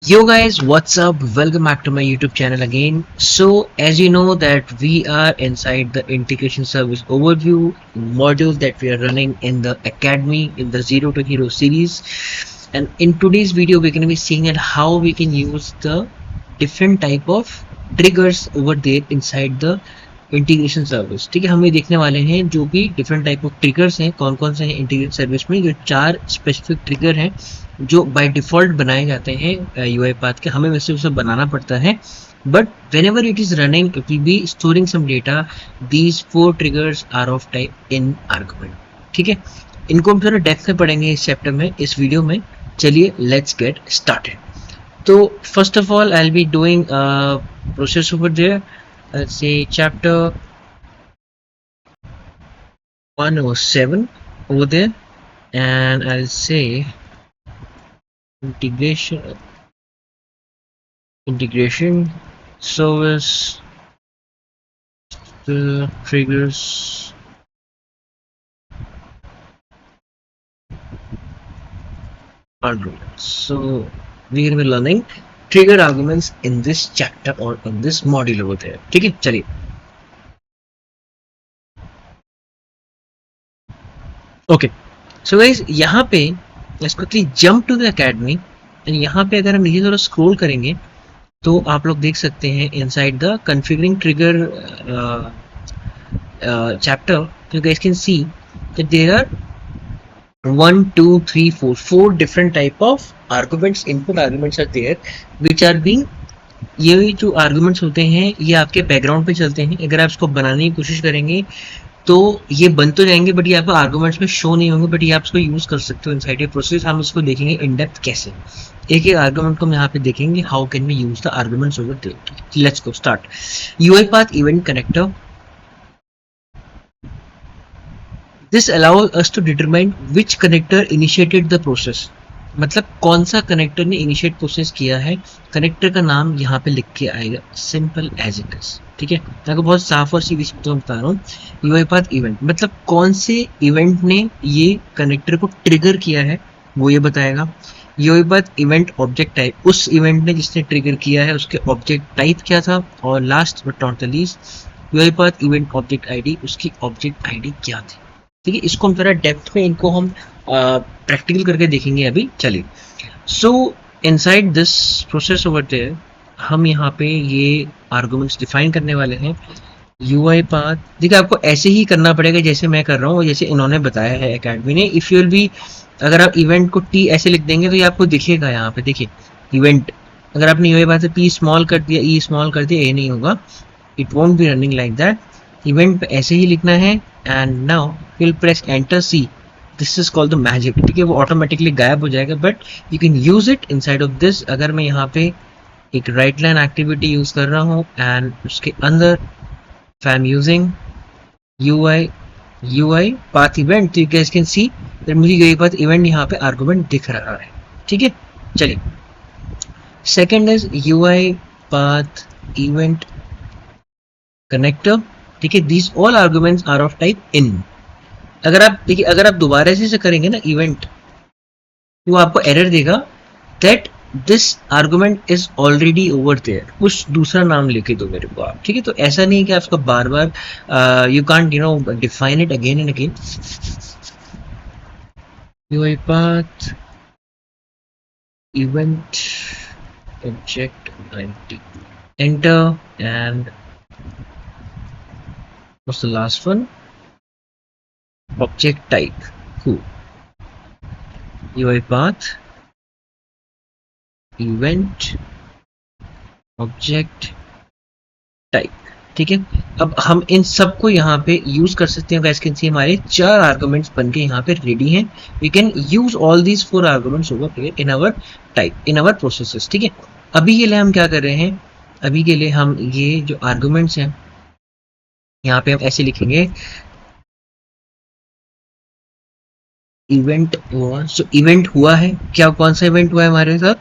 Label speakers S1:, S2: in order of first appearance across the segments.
S1: Yo guys, what's up? Welcome back to my YouTube channel again. So as you know that we are inside the integration service overview module that we are running in the academy in the Zero to Hero series. And in today's video, we're going to be seeing at how we can use the different type of triggers over there inside the integration service. ठीक है, हम ये देखने वाले हैं जो भी different type of triggers हैं, कौन कौन से हैं इंटीग्रेटेड सर्विस में. जो 4 स्पेसिफिक ट्रिगर हैं जो बाय डिफॉल्ट बनाए जाते हैं यूआई पाथ के. हमें वैसे उसे बनाना पड़ता है, but whenever it is running it will be storing some data. These 4 triggers are of type in argument. ठीक है, इनको हम थोड़ा डेप्थ में पढ़ेंगे इस चैप्टर में, इस वीडियो में. चलिए लेट्स गेट स्टार्टेड. तो first of all I will be doing process over there. Let's say chapter 107 over there, and I'll say integration service triggers arguments. So we're going to be learning trigger arguments in this chapter or in this module over there. ठीक है, चलिए. Okay, सो guys यहाँ पे let's quickly jump to the academy. And यहाँ पे अगर हम नीचे थोड़ा स्क्रॉल करेंगे तो आप लोग देख सकते हैं inside the configuring trigger chapter, you guys can see that there are 1 2 3 4 different type of arguments, input arguments are there which are being, ये जो arguments होते हैं ये आपके बैकग्राउंड पे चलते हैं. अगर आप इसको बनाने की कोशिश करेंगे तो ये बन तो जाएंगे, बट ये आपको आर्गुमेंट्स में शो नहीं होंगे, बट ये आप इसको यूज कर सकते हो इनसाइड ए प्रोसेस. हम इसको देखेंगे इन डेप्थ कैसे. एक एक आर्गुमेंट को हम यहाँ पे देखेंगे how can we use the arguments over there. Let's go start. UiPath event connector. This allows us to determine which connector initiated the process. मतलब कौन सा कनेक्टर ने इनिशिएट प्रोसेस किया है. कनेक्टर का नाम यहाँ पे लिख के आएगा, सिंपल एज इट इज. ठीक है, मैं आपको बहुत साफ और सीधी शब्दों में बता रहा हूँ. यूआई पाथ इवेंट मतलब कौन से इवेंट ने ये कनेक्टर को ट्रिगर किया है वो ये बताएगा. UI path event object type, उस इवेंट ने जिसने ट्रिगर किया है उसके ऑब्जेक्ट टाइप क्या था. और last but not the least UI path event object ID, उसकी ऑब्जेक्ट आईडी क्या थी. ठीक है, इसको हम थोड़ा डेप्थ में इनको हम प्रैक्टिकल करके देखेंगे अभी. चलिए, so inside this process over there हम यहाँ पे ये आर्गुमेंट्स डिफाइन करने वाले हैं. यूआई पाथ देखिए आपको ऐसे ही करना पड़ेगा जैसे मैं कर रहा हूँ, जैसे इन्होंने बताया है एकेडमी ने. इफ यू विल बी, अगर आप इवेंट को टी ऐसे लिख देंगे तो ये आपको दिखेगा यहाँ पे. देखिए इवेंट, अगर आपने यूआई पाथ से पी स्मॉल कर दिया, ई स्मॉल कर दिया, ये नहीं होगा. It won't be running like that. Event पे ऐसे ही लिखना है. And now will press enter see. This is called the magic. ठीक है, वो ऑटोमेटिकली गायब हो जाएगा, but you can use it inside of this. अगर मैं यहाँ पे एक राइट लाइन एक्टिविटी यूज कर रहा हूँ एंड उसके अंदर I am using UiPath event, तो you guys can see that मुझे यूआई पाथ इवेंट यहाँ पे आर्गुमेंट दिख रहा है. ठीक है, चलिए. Second is UiPath event connector. ठीक है, these all arguments are of type in. अगर आप देखिए, अगर आप दोबारा से करेंगे ना इवेंट, तो आपको एरर देगा that this argument is already over there. कुछ दूसरा नाम लिखे दो मेरे को आप. ठीक है, तो ऐसा नहीं है कि आप उसको बार बार you can't define it again and again. UiPath event object ID, enter. And what's the last one? Object type. Cool. UI path event object type. ठीक है, अब हम इन सब को यहाँ पे यूज कर सकते हैं. गाइस कैन सी हमारे 4 आर्गुमेंट्स बनके यहाँ पे रेडी हैं. We can use all these 4 arguments over here in our type, in our processes. ठीक है, अभी के लिए हम क्या कर रहे हैं, अभी के लिए हम ये जो आर्गुमेंट्स हैं यहाँ पे हम ऐसे लिखेंगे इवेंट हुआ. सो इवेंट हुआ है क्या, कौन सा इवेंट हुआ है हमारे साथ.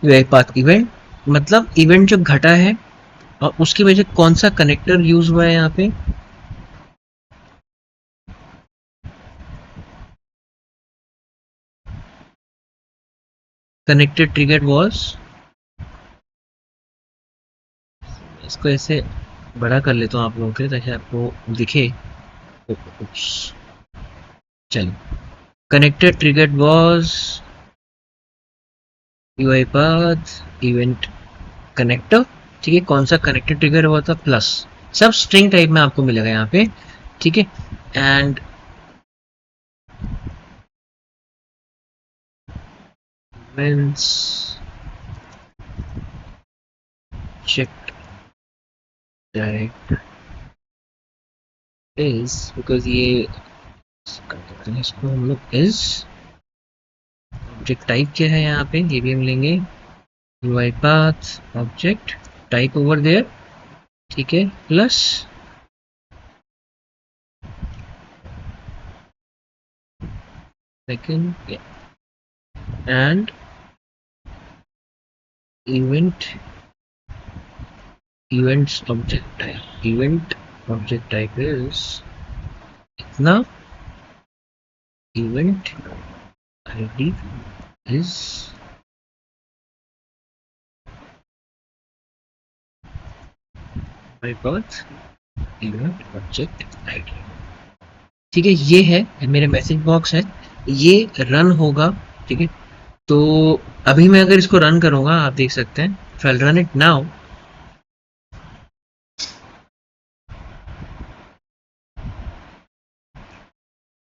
S1: यूआई पाथ इवेंट मतलब इवेंट जो घटा है और उसकी वजह से कौन सा कनेक्टर यूज हुआ है यहाँ पे. connector triggered was, इसको ऐसे बड़ा कर लेता हूँ आप लोगों के लिए ताकि आपको दिखे। चलो, connector triggered was UiPath event connector, ठीक है। कौन सा कनेक्टर ट्रिगर हुआ था? प्लस, सब स्ट्रिंग टाइप में आपको मिलेगा यहाँ पे, ठीक है। And means checked direct is, because ये कर देते हैं इसको हम लोग इज। ऑब्जेक्ट टाइप क्या है यहाँ पे, ये भी हम लेंगे UiPath object type over there, ठीक है, plus second and events object type, event object type is इतना, event id is UiPath event object id, ठीक है। ये है मेरे मैसेज बॉक्स है, ये रन होगा, ठीक है। तो अभी मैं अगर इसको रन करूंगा, आप देख सकते हैं, if I'll run it now,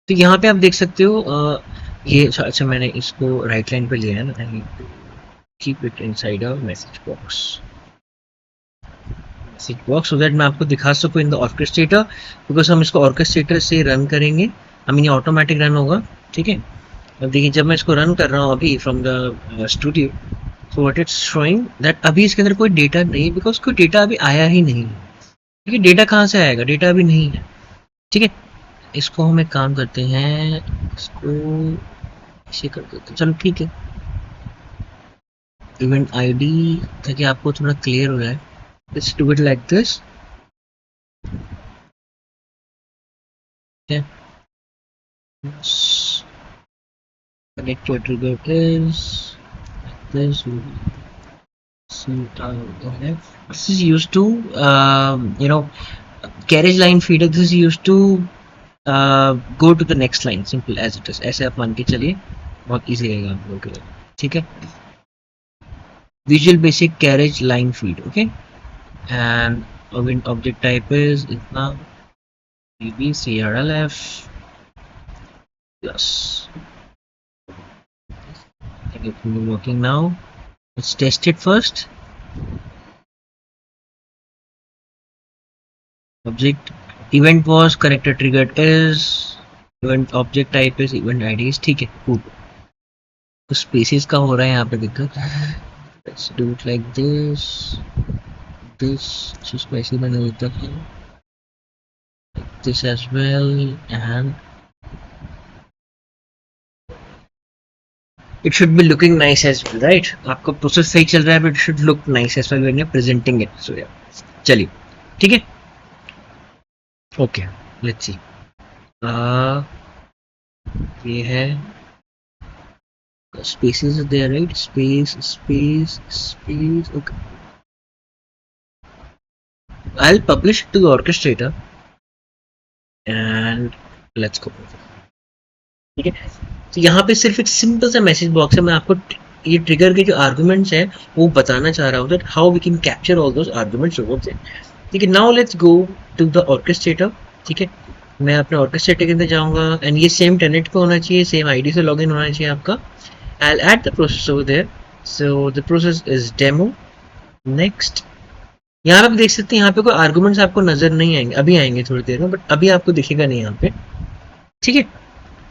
S1: तो यहाँ पे आप देख सकते हो ये अच्छा मैंने इसको राइट लाइन पे लिया है ना, keep it inside a message box so that मैं आपको दिखा सकूँ इन द ऑर्केस्ट्रेटर, बिकॉज हम इसको ऑर्केस्ट्रेटर से रन करेंगे, आई मीन ये ऑटोमेटिक रन होगा, ठीक है। अब देखिए जब मैं इसको रन कर रहा हूँ अभी from the studio, so what it's showing that अभी इसके अंदर कोई डेटा नहीं, बिकॉज कोई डेटा अभी आया ही नहीं है, ठीक है। डेटा कहाँ से आएगा, डेटा अभी नहीं है, ठीक है। इसको हम एक काम करते हैं, इसको इसे कर देते हैं, चलो ठीक है। इवेंट आईडी ताकि आपको थोड़ा क्लियर हो जाए, let's do it like this, okay। Connect your trigger is like this, this is used to you know, carriage line feeder, this is used to go to the next line, simple as it is, ऐसे आप मान के चलिए, बहुत easy रहेगा आप लोगों के लिए, ठीक है। Visual Basic carriage line feed, okay। and object type is itna bbcrlf plus, I think it will be working now, let's test it first। object event was connector triggered is, event object type is, event id is, ठीक है, cool। तो spaces का हो रहा है यहाँ पे दिक्कत, let's do it like this, जिसको ऐसे बना देता है, this as well, and it should be looking nice as well, right। आपका प्रोसेस सही चल रहा है, but it should look nice as well when you're presenting it, so yeah, चलिए ठीक है, okay, let's see। ये है spaces are there, right, space, okay। I'll publish it to the orchestrator and let's go, ठीक है। तो यहाँ पे सिर्फ एक सिंपल सा मैसेज बॉक्स है, मैं आपको ये ट्रिगर के जो आर्गुमेंट्स हैं वो बताना चाह रहा हूँ, that how we can capture all those arguments over there, ठीक है। Now let's go to the orchestrator, ठीक है। मैं अपने ऑर्केस्ट्रेटर के अंदर जाऊँगा एंड ये सेम टेनेट पे होना चाहिए, सेम आईडी से लॉगिन होना चाहिए आपका। I'll add the process over there, so the process is demo, next। यहाँ पे आप देख सकते हैं, यहाँ पे कोई आर्गुमेंट्स आपको नजर नहीं आएंगे, अभी आएंगे थोड़ी देर में, बट अभी आपको दिखेगा नहीं यहाँ पे, ठीक है।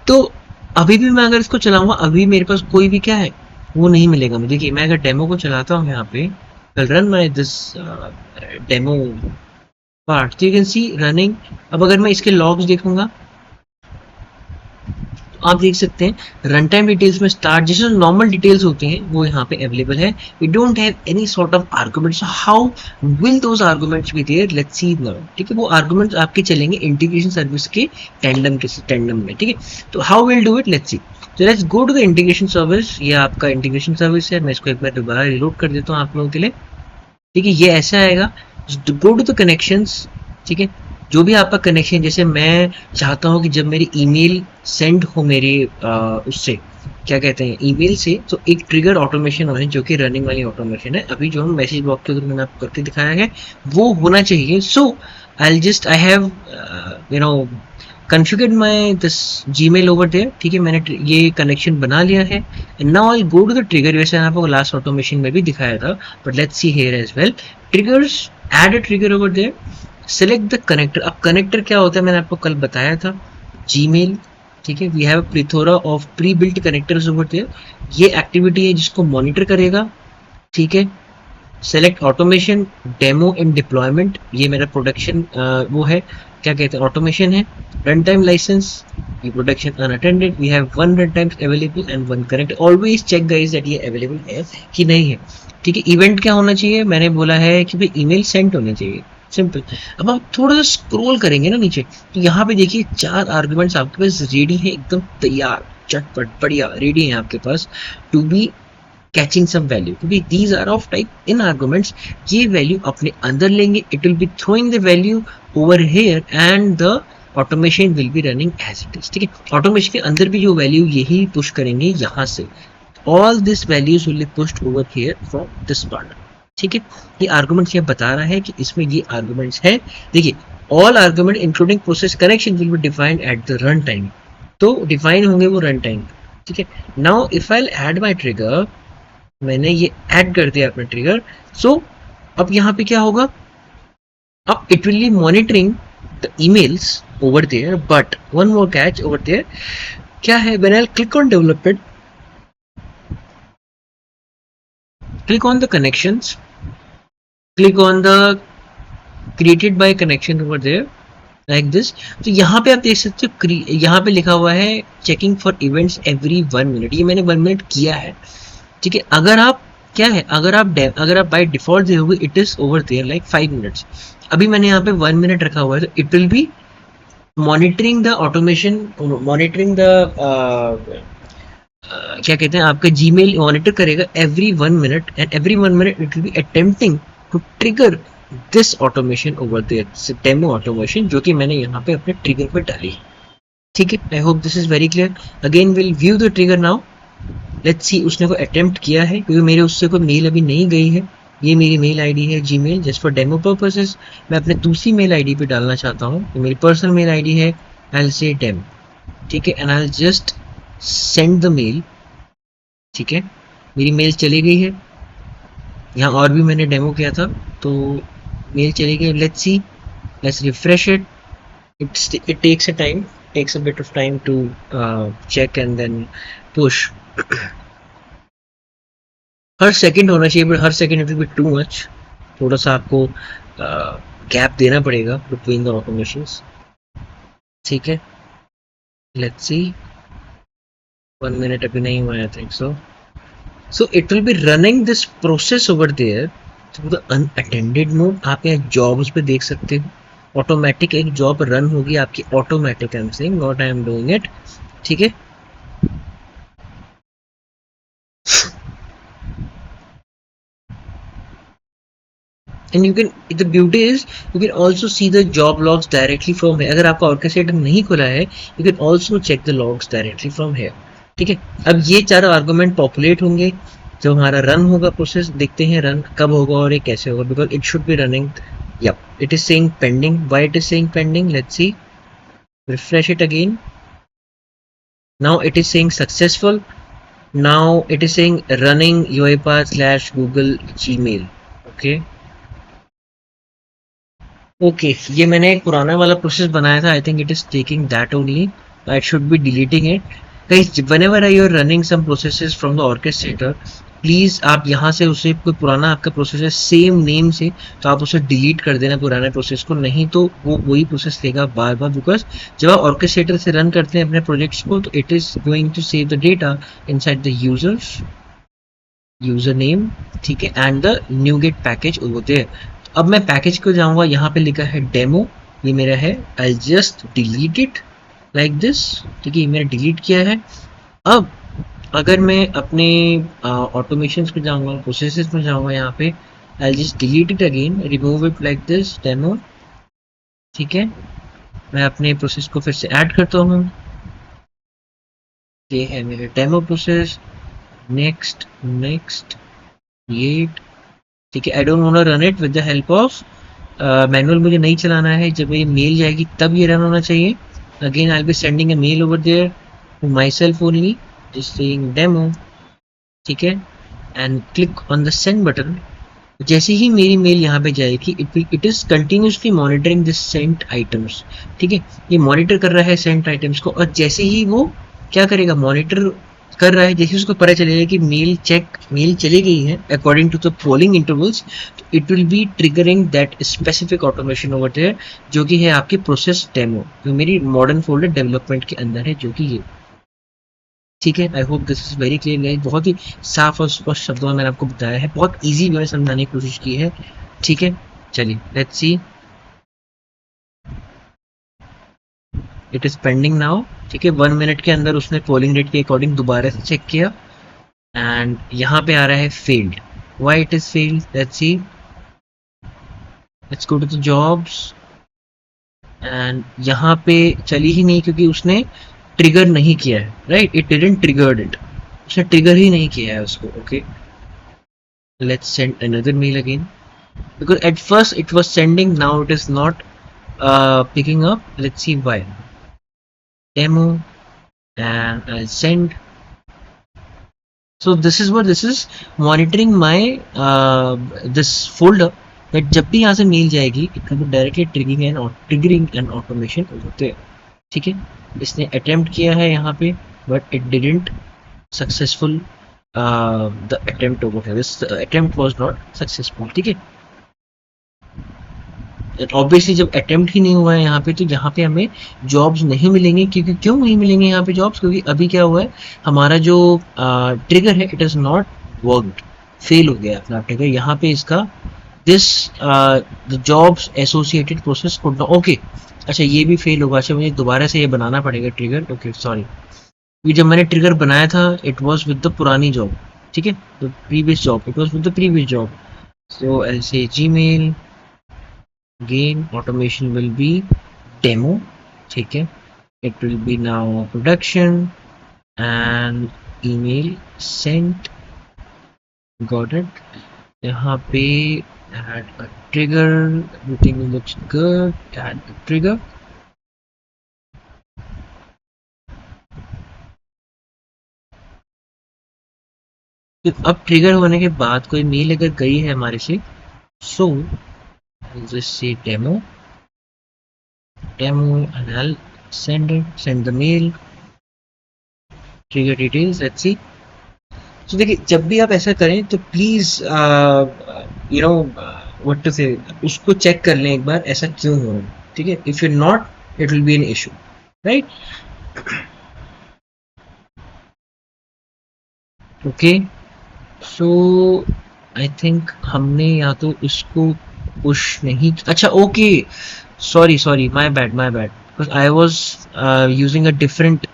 S1: तो अभी भी मैं अगर इसको चलाऊंगा, अभी मेरे पास कोई भी क्या है वो नहीं मिलेगा मुझे। देखिए मैं अगर डेमो को चलाता हूँ यहाँ पे, run my this demo part, you can see running. अब अगर मैं इसके लॉग्स देखूंगा तो आप देख सकते हैं रन टाइम डिटेल्स में स्टार्ट जैसे नॉर्मल डिटेल्स होती हैं वो यहाँ पे अवेलेबल है। We don't have any sort of arguments, how will those arguments be there, let's see now, ठीक है। वो आर्गुमेंट्स आपके चलेंगे इंटीग्रेशन सर्विस के टेंडम में, ठीक है। तो how will do it, let's see. तो let's go to the integration service. ये आपका इंटीग्रेशन सर्विस है, मैं इसको एक बार दोबारा रिलोड कर देता हूँ आप लोगों के लिए। ठीक है, ये ऐसा आएगा, गो टू द कनेक्शंस। ठीक है, जो भी आपका कनेक्शन, जैसे मैं चाहता हूँ कि जब मेरी ईमेल सेंड हो मेरे उससे क्या कहते हैं ईमेल से, तो एक ट्रिगर ऑटोमेशन होना है जो कि रनिंग वाली ऑटोमेशन है। अभी जो हम मैसेज बॉक्स के थ्रू मैंने आपको करके दिखाया है वो होना चाहिए। So I have configured my this Gmail over there। ठीक है, मैंने ये कनेक्शन बना लिया है। And now I go to the trigger, वैसे मैंने आपको लास्ट ऑटोमेशन में भी दिखाया था, but let's see here as well. Triggers, add a trigger over there, select the connector. अब कनेक्टर क्या होता है मैंने आपको कल बताया था, जीमेल। ठीक है, we have a plethora of pre built connectors over there. ये एक्टिविटी है जिसको मॉनिटर करेगा। ठीक है, select automation, demo and deployment, ये मेरा प्रोडक्शन वो है, क्या कहते हैं ऑटोमेशन है। रन टाइम लाइसेंस, ये production unattended, we have 1 run time available and 1 connect. Always check guys that ये अवेलेबल है कि नहीं है। ठीक है, इवेंट क्या होना चाहिए, मैंने बोला है कि भाई ईमेल सेंड होने चाहिए, सिंपल। अब आप थोड़ा सा स्क्रॉल करेंगे ना नीचे, तो यहाँ पे देखिए 4 आर्गुमेंट्स आपके पास रेडी है, एकदम तैयार, चटपट बढ़िया रेडी है आपके पास to be catching some value, क्योंकि these are of type in arguments. ये वैल्यू अपने अंदर लेंगे, it will be throwing the value over here and the automation will be running as it is. ठीक है, ऑटोमेशन के अंदर भी जो वैल्यू यही पुश करेंगे यहाँ से, all this values will be pushed over here from this part. ठीक है, ये आर्गुमेंट्स ये बता रहा है कि इसमें ये आर्गुमेंट्स हैं। देखिए, all argument including process connection will be defined at the run time, तो डिफाइन होंगे वो रन टाइम। ठीक है, now if I add my trigger, मैंने ये ऐड कर दिया अपना ट्रिगर। सो अब यहाँ पे क्या होगा, अब it will be monitoring the emails over there, but one more catch over there क्या है, when I click on development, click on the connections, click on the created by connection over there like this। तो यहाँ पे आप देख सकते हो, यहाँ पे लिखा हुआ है checking for events every 1 minute, ये मैंने 1 मिनट किया है। ठीक है, अगर आप क्या है, अगर आप बाय डिफॉल्ट देखोगे it is over there like 5 minutes, अभी मैंने यहाँ पे 1 मिनट रखा हुआ है, तो it will be monitoring the automation, monitoring the क्या कहते हैं आपका जीमेल मॉनिटर करेगा every 1 minute, and every 1 minute it will be attempting to trigger this automation over there, demo automation जो कि मैंने यहाँ पे अपने ट्रिगर पर डाली। ठीक है, I hope this is very clear. Again will view the trigger now, let's see उसने कोई अटेम्प्ट किया है, क्योंकि मेरे उससे कोई मेल अभी नहीं गई है। ये मेरी मेल आईडी है Gmail, just for demo purposes. मैं अपने दूसरी मेल आईडी पे डालना चाहता हूँ, तो मेरी पर्सनल मेल आईडी है, आई विल से डेम। ठीक है, and I will just send the mail. ठीक है, मेरी मेल चली गई है, यहाँ और भी मैंने डेमो किया था तो मेल चली गई। Let's see, let's refresh it, it takes a time, takes a bit of time to check and then push। Her second होना चाहिए, but her second it will B too much, थोड़ा सा आपको गैप देना पड़ेगा between the automations. ठीक है, let's see, 1 minute अभी नहीं हुआ, I think so. So it will be running this process over there through the unattended mode. आप यहाँ जॉब्स पे देख सकते हो, ऑटोमेटिक एक जॉब रन होगी आपकी, automatic, I am saying not I am doing it. ठीक है, and you can, the beauty is you can also see the job logs directly from here। अगर आपका ऑर्केस्ट्रेटर नहीं खुला है, you can also check the logs directly from here। ठीक है, अब ये चारों आर्गुमेंट पॉपुलेट होंगे जब हमारा रन होगा प्रोसेस। देखते हैं रन कब होगा और ये कैसे होगा, because it should be running. yep, it is saying pending। why it is saying pending, let's see, refresh it again। now it is saying successful, now it is saying running UiPath/Google Gmail। Okay, ये मैंने एक पुराना वाला process बनाया था, I think it is taking that only, I should be deleting it guys. Whenever you are running some processes from the orchestrator, please आप यहाँ से उसे, कोई पुराना आपका प्रोसेस है सेम नेम से, तो आप उसे डिलीट कर देना पुराने प्रोसेस को, नहीं तो वो वही प्रोसेस लेगा बार बार। बिकॉज जब आप ऑर्केस्ट्रेटर से रन करते हैं अपने प्रोजेक्ट्स को, तो it is going to save the data inside the user name. ठीक है, and the NuGet package over there. अब मैं पैकेज को जाऊंगा, यहाँ पे लिखा है डेमो, ये मेरा है, I just delete it like this. ठीक है, मैंने डिलीट किया है। अब अगर मैं अपने ऑटोमेशन पे जाऊंगा, प्रोसेसेस में जाऊंगा, यहाँ पे I just delete it again, remove it like this demo. ठीक है, मैं अपने प्रोसेस को फिर से ऐड करता हूँ। ये है मेरे डेमो प्रोसेस, नेक्स्ट नेक्स्ट ये। ठीक है, I don't want to run it with the help of manual, मुझे नहीं चलाना है। जब ये मेल जाएगी तब ये रन होना चाहिए। Again I will be sending a mail over there to myself only, just saying demo. ठीक है, and click on the send button. जैसे ही मेरी मेल यहाँ पे जाएगी, it is continuously monitoring this sent items. ठीक है, ये मॉनिटर कर रहा है सेंट आइटम्स को, और जैसे ही वो क्या करेगा, मॉनिटर कर रहा है, जैसे उसको पता चलेगा कि मेल चली गई है according to the polling intervals, तो it will be triggering that specific automation over there, जो कि है आपकी प्रोसेस डेमो, जो मेरी मॉडर्न फोल्डर डेवलपमेंट के अंदर है, जो कि ये। ठीक है, I hope this is very clear guys. बहुत ही साफ और स्पष्ट शब्दों में मैंने आपको बताया है, बहुत इजी वे में समझाने की कोशिश की है। ठीक है, चलिए let's see, it is pending now. ठीक है, 1 मिनट के अंदर उसने पोलिंग रेट के अकॉर्डिंग दोबारा से चेक किया, एंड यहाँ पे आ रहा है failed. Why it is failed, let's see, let's go to the jobs, and यहाँ पे चली ही नहीं क्योंकि उसने ट्रिगर नहीं किया है, right, it didn't triggered it, उसने ट्रिगर ही नहीं किया है उसको। Okay, let's send another mail again, because at first it was sending, now it is not picking up. Let's see why. Demo, and I'll send. So this is what, this is monitoring my this folder, that जब भी यहाँ से mail जाएगी it will be directly triggering an automation over there. ठीक है, इसने attempt किया है यहाँ पे, but it didn't successful, the attempt over here, this attempt was not successful. ठीक है, ऑब्वियसली जब अटेम्प्ट ही नहीं हुआ है यहाँ पे, तो यहाँ पे हमें जॉब्स नहीं मिलेंगे। क्योंकि क्यों नहीं मिलेंगे यहाँ पे जॉब्स, क्योंकि अभी क्या हुआ है, हमारा जो ट्रिगर है, it is not worked, fail हो गया अपना ट्रिगर यहाँ पे। इसका this the jobs associated process could not, okay, अच्छा ये भी फेल होगा। अच्छा मुझे दोबारा से ये बनाना पड़ेगा ट्रिगर। ओके सॉरी, ये जब मैंने ट्रिगर बनाया था इट वॉज विद द पुरानी जॉब। ठीक है, the previous job, it was with the previous job. So I say Gmail, again automation will be demo. ठीक है, it will be now production, and email sent, got it। यहाँ पे add a trigger, everything looks good, add a trigger। अब trigger होने के बाद कोई mail अगर गई है हमारे से, so I'll just say demo, and I'll send the mail, trigger details, let's see। तो देखिए, जब भी आप ऐसा करें तो please you know what to say, उसको चेक कर लें एक बार ऐसा क्यों हो रहा है। ठीक है, if you not it will B an issue, right. Okay, so I think हमने या तो इसको पुश नहीं, अच्छा okay, sorry my bad, because I was using a different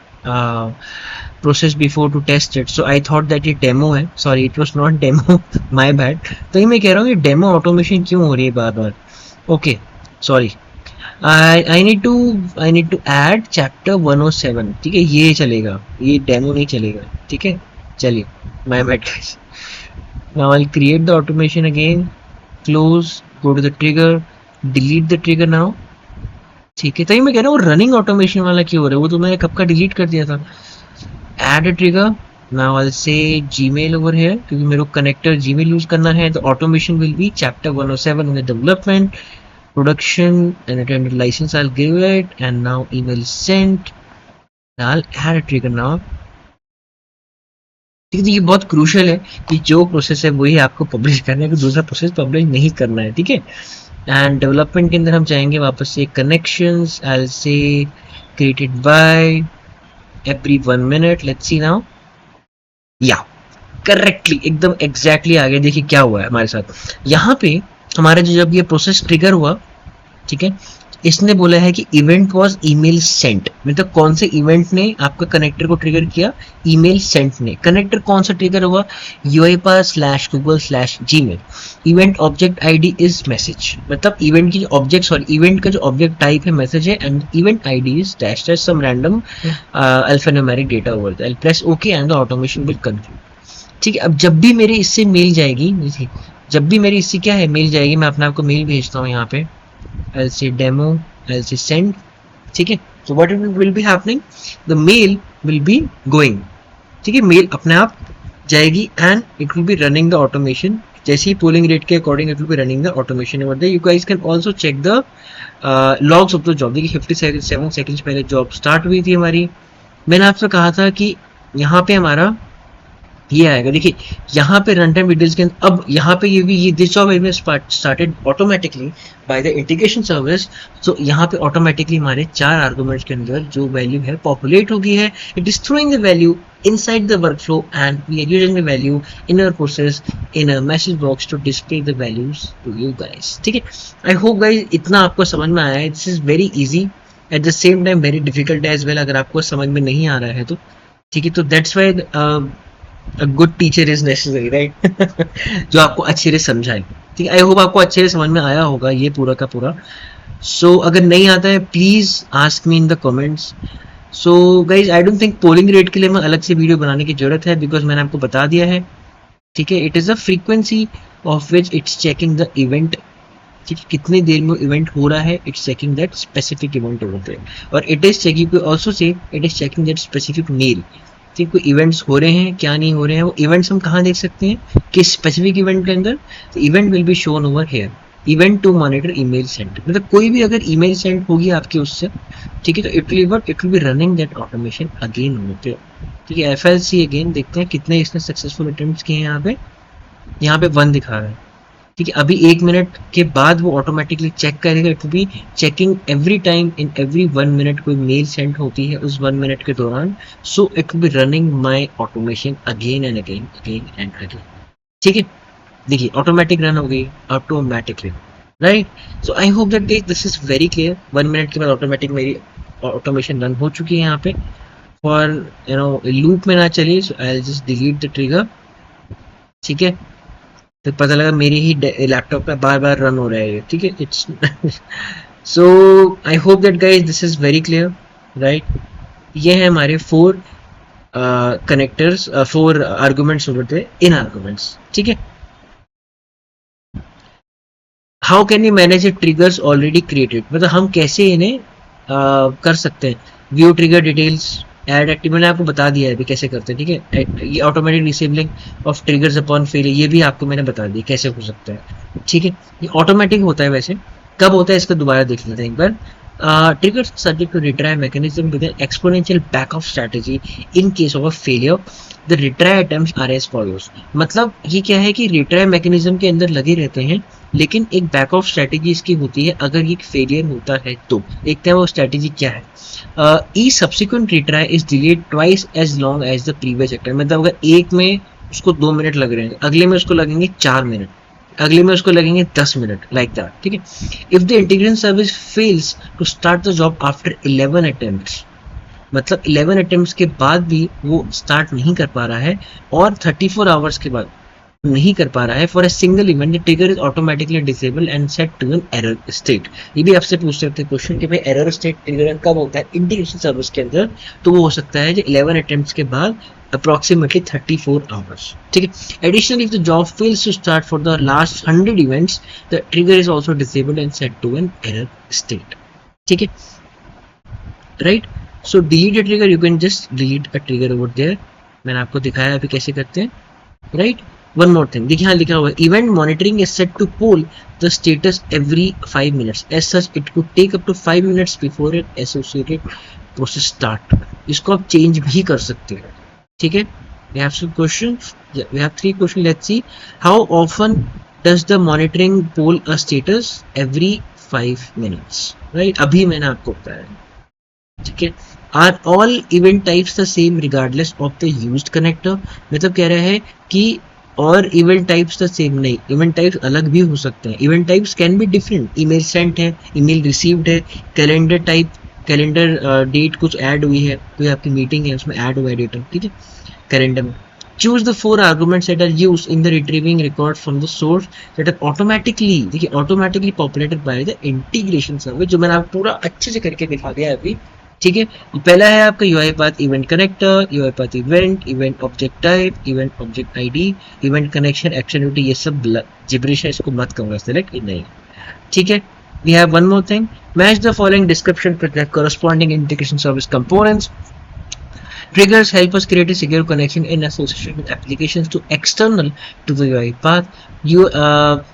S1: process before to test it, so I thought that ये demo है, sorry it was not demo, my bad। तो ये मैं कह रहा हूँ ये demo automation क्यों हो रही है बार बार। Okay sorry, I need to add chapter 107। ठीक है, ये चलेगा, ये demo नहीं चलेगा। ठीक है, चलिए, my bad guys। Now I'll create the automation again, close, go to the trigger, delete the trigger now। ठीक है, तो ये मैं कह रहा हूँ रनिंग ऑटोमेशन वाला क्यों हो रहा है, वो तो मैंने कब का डिलीट कर दिया था। add a trigger, now I'll say Gmail over here क्योंकि मेरे को कनेक्टर Gmail यूज करना है। तो automation will be chapter 107 in the development, production and attended license, I'll give it, and now email sent, I'll add a trigger now। ठीक है, ये बहुत क्रूशल है कि जो प्रोसेस है वही आपको पब्लिश करना है, कि दूसरा प्रोसेस पब्लिश नहीं करना है। ठीक है, एंड डेवलपमेंट के अंदर हम चाहेंगे वापस से connections, I'll say created by every 1 minute, let's see now, या करेक्टली एकदम एग्जैक्टली आ गया। देखिए क्या हुआ है हमारे साथ यहाँ पे, हमारा जो जब ये प्रोसेस ट्रिगर हुआ, ठीक है, इसने बोला है कि इवेंट वाज ईमेल सेंट, मतलब कौन से इवेंट ने आपका कनेक्टर को ट्रिगर किया, ईमेल सेंट ने। कनेक्टर कौन सा ट्रिगर हुआ, uipath/google/gmail। Event object ID is message, मतलब इवेंट की जो ऑब्जेक्ट, सॉरी इवेंट का जो ऑब्जेक्ट टाइप है मैसेज है, and event ID is dash dash some random alphanumeric data over the, I press okay and the automation will conclude. ठीक है, अब जब भी मेरे इससे मेल जाएगी, जब भी मेरी इससे क्या है मेल जाएगी, मैं अपने आप को मेल भेजता हूँ यहाँ पे, I'll say demo, I'll say send, ठीक है। so what will be happening, the mail will be going, ठीक है, मेल अपने आप जाएगी and it will be running the automation, जैसे ही पोलिंग रेट के according it will be running the automation over there। you guys can also check the logs of the job। देखिए 57 seconds पहले job start हुई थी हमारी। मैंने आपसे कहा था कि यहाँ पे हमारा ये आएगा, देखिए यहाँ पे रन टाइम डिटेल्स के अंदर, अब यहाँ पे ये भी, ये this job has started automatically by the integration service. तो यहाँ पे ऑटोमेटिकली हमारे 4 आर्गुमेंट्स के अंदर जो वैल्यू है पॉपुलेट हो गई है। It is throwing the value inside the workflow and we are using the value in our process in a message box to display the values to you guys, ठीक है। I hope guys इतना आपको समझ में आया है। This is very easy at the same time very difficult as well, अगर आपको समझ में नहीं आ रहा है तो, ठीक है। तो that's why a good teacher is necessary, right? जो आपको अच्छे से समझाए, ठीक है। आई होप आपको अच्छे से समझ में आया होगा ये पूरा का पूरा। सो अगर नहीं आता है please ask me in the comments. So guys I don't think polling rate के लिए मैं अलग से वीडियो बनाने की जरूरत है, बिकॉज मैंने आपको बता दिया है, ठीक है। It is a frequency of which it's checking the event, ठीक है, कितनी देर में इवेंट हो रहा है, it's checking that specific event over there, और it is checking also say it is checking that specific mail, ठीक, कोई इवेंट्स हो रहे हैं क्या नहीं हो रहे हैं। वो इवेंट्स हम कहाँ देख सकते हैं, किस स्पेसिफिक इवेंट के अंदर, तो event will be shown over here, event to monitor email send, मतलब कोई भी अगर ईमेल सेंड होगी आपके उससे, ठीक है, तो it will be running that automation again होते हो, ठीक है। FLC अगेन देखते हैं कितने इसने सक्सेसफुल अटेम्प्ट्स किए हैं। यहाँ पे 1 दिखा रहा है, ठीक है। अभी 1 मिनट के बाद वो ऑटोमेटिकली चेक करेगा, it will be checking every time in every 1 minute कोई मेल सेंड होती है उस 1 मिनट के दौरान। सो it will be running my automation again and again and again, ठीक है। देखिए ऑटोमेटिक रन हो गई automatically, right. So I hope that this is very clear. 1 minute के बाद ऑटोमेटिक मेरी ऑटोमेशन रन हो चुकी है यहाँ पे, फॉर यू नो लूप में ना चलिए। So I will just delete the trigger, ठीक है। तो पता लगा मेरी ही लैपटॉप पे बार बार रन हो रहा है, ठीक है। It's so I hope that guys this is very clear, right. ये है हमारे 4 कनेक्टर्स, 4 आर्गुमेंट्स होते हैं इन आर्गुमेंट्स, ठीक है। How can you manage triggers already created, मतलब हम कैसे इन्हें कर सकते हैं। View trigger details, add active, मैंने आपको बता दिया है अभी कैसे करते हैं, ठीक है। ये automatic disabling of triggers upon failure, ये भी आपको मैंने बता दिया कैसे हो सकता है, ठीक है। ये ऑटोमेटिक होता है, वैसे कब होता है इसका दोबारा देख लेते हैं एक बार। triggers subject to retry mechanism with an exponential backup strategy in case of a failure. The retry attempts are as follows, मतलब ये क्या है कि retry mechanism के अंदर लगे रहते हैं, लेकिन एक बैकअप स्ट्रैटेजी इसकी होती है अगर ये फेलियर होता है तो। देखते हैं वो स्ट्रैटेजी क्या है। each subsequent retry is delayed twice as long as the previous attempt, मतलब अगर एक में उसको 2 मिनट लग रहे हैं, अगले में उसको लगेंगे 4 मिनट, अगले में उसको लगेंगे 10 मिनट, लाइक दैट, ठीक है। If the integration service fails to start the job after 11 attempts, मतलब 11 अटेम्प्ट्स के बाद भी वो स्टार्ट नहीं कर पा रहा है और 34 आवर्स के बाद नहीं कर पा रहा है, for a single event the trigger is automatically disable and set to an error state. ये भी आपसे पूछ सकते हैं क्वेश्चन कि भाई एरर स्टेट ट्रिगर कब होता है इंटीग्रेशन सर्विस के अंदर, तो वो हो सकता है जो 11 अटेम्प्ट्स के बाद approximately 34 hours, ठीक है। Additionally, if the job fails to start for the last 100 events, the trigger is also disabled and set to an error state, ठीक है, right? So delete a trigger, you can just delete a trigger over there. मैंने आपको दिखाया अभी कैसे करते हैं, right? One more thing, देखिए यहाँ लिखा हुआ है event monitoring is set to poll the status every 5 minutes. As such, it could take up to 5 minutes before an associated process start. इसको आप change भी कर सकते हैं, ठीक है। We have some questions. Yeah, we have 3 questions. Let's see. How often does the monitoring poll a status? Every 5 minutes. Right? अभी मैंने आपको बताया, ठीक है। Are all event types the same regardless of the used connector? मतलब कह रहा है कि और इवेंट टाइप्स द सेम नहीं, इवेंट टाइप्स अलग भी हो सकते हैं, event types can be different, email sent है, ईमेल रिसीव्ड है, कैलेंडर टाइप, कैलेंडर डेट कुछ ऐड हुई है, कोई आपकी मीटिंग है उसमें ऐड हुआ है डेटा, ठीक है, कैलेंडर में। Choose the four arguments that are used in the retrieving record from the source that are automatically, देखिए automatically populated by the integration service, जो मैंने आपको पूरा अच्छे से करके दिखा दिया है अभी, ठीक है। पहला है आपका UiPath event connector, UiPath event, event object type, event object ID, event connection, एक्शनलिटी, ये सब जिब्रिश है, इसको मत करूंगा सिलेक्ट, नहीं, ठीक है। We have one more thing, match the following description with the corresponding integration service components. Triggers help us create a secure connection in association with applications to external to the UiPath. You are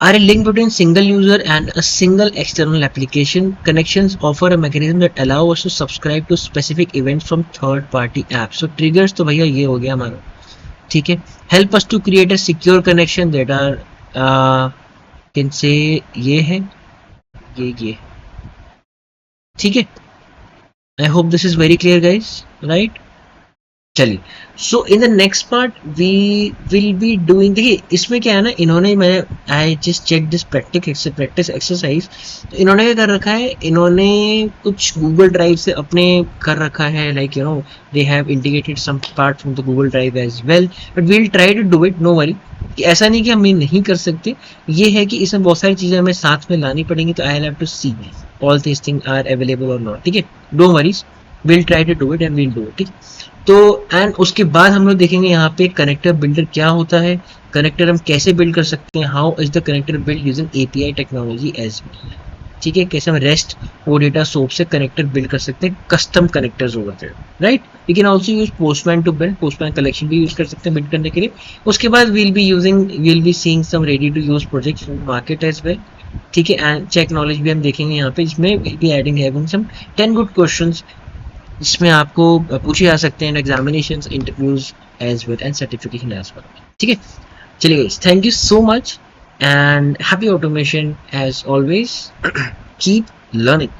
S1: a link between single user and a single external application. Connections offer a mechanism that allow us to subscribe to specific events from third party apps. So triggers तो भैया ये हो गया हमारा, ठीक है। Help us to create a secure connection that are can say ये है, ये ठीक है। I hope this is very clear guys, right? चलिए, so in the next part we will be doing, देखिए इसमें क्या है ना, इन्होंने, मैं I just check this practice exercise, तो इन्होंने क्या कर रखा है, इन्होंने कुछ गूगल ड्राइव से अपने कर रखा है, like you know they have integrated some part from the Google drive as well, but we will try to do it, no worry, कि ऐसा नहीं कि हम ये नहीं कर सकते, ये है कि इसमें बहुत सारी चीज़ें हमें साथ में लानी पड़ेंगी, तो I have to see all this thing are available और नॉट, ठीक है, don't worries, will try to do it and will do it, ठीक। तो एंड उसके बाद हम लोग देखेंगे यहाँ पे कनेक्टर बिल्डर क्या होता है, कनेक्टर हम कैसे बिल्ड कर सकते हैं, how is the connector build using API technology as well, ठीक है, कैसे हम रेस्ट वो डेटा सोप से कनेक्टर बिल्ड कर सकते हैं, कस्टम कनेक्टर्स होते हैं, right. We can also use Postman to build, Postman collection भी यूज कर सकते हैं बिल्ड करने के लिए। उसके बाद will be seeing some ready to use projects in market as well, ठीक है, एंड चेक नॉलेज भी हम देखेंगे यहाँ पे, इसमें will be adding having some 10 good questions जिसमें आपको पूछे जा सकते हैं examinations, interviews as well and certification as well, ठीक है। चलिए guys, thank you so much and happy automation as always, keep learning.